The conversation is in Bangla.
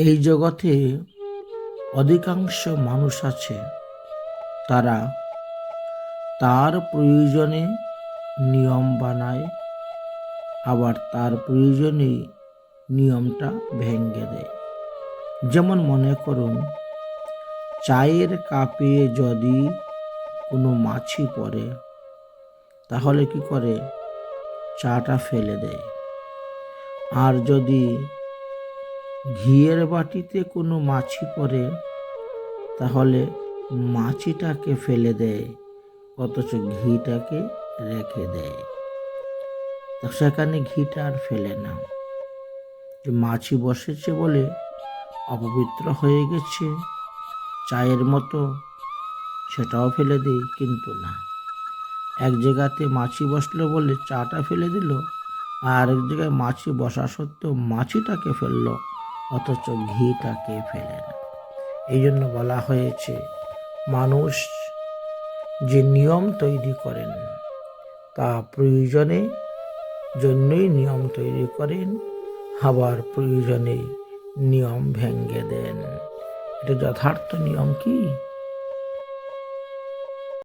এই জগতে অধিকাংশ মানুষ আছে, তারা তার প্রয়োজনে নিয়ম বানায়, আবার তার প্রয়োজনেই নিয়মটা ভেঙে দেয়। যেমন মনে করুন, চায়ের কাপে যদি কোনো মাছি পড়ে, তাহলে কি করে? চাটা ফেলে দেয়। আর যদি ঘিয়ের বাটিতে কোনো মাছি পড়ে, তাহলে মাছিটাকে ফেলে দেয়, অথচ ঘিটাকে রেখে দেয়। তো সেখানে ঘিটা আর ফেলে না। যে মাছি বসেছে বলে অপবিত্র হয়ে গেছে চায়ের মতো, সেটাও ফেলে দেয়। কিন্তু না, এক জায়গাতে মাছি বসলো বলে চাটা ফেলে দিল, আর এক জায়গায় মাছি বসা সত্ত্বেও মাছিটাকে ফেললো, অথচ ঘিটাকে ফেলে না। এই জন্য বলা হয়েছে, মানুষ যে নিয়ম তৈরি করেন তা প্রয়োজনে জন্যই নিয়ম তৈরি করেন, আবার প্রয়োজনে নিয়ম ভেঙে দেন। এটা যথার্থ নিয়ম কি?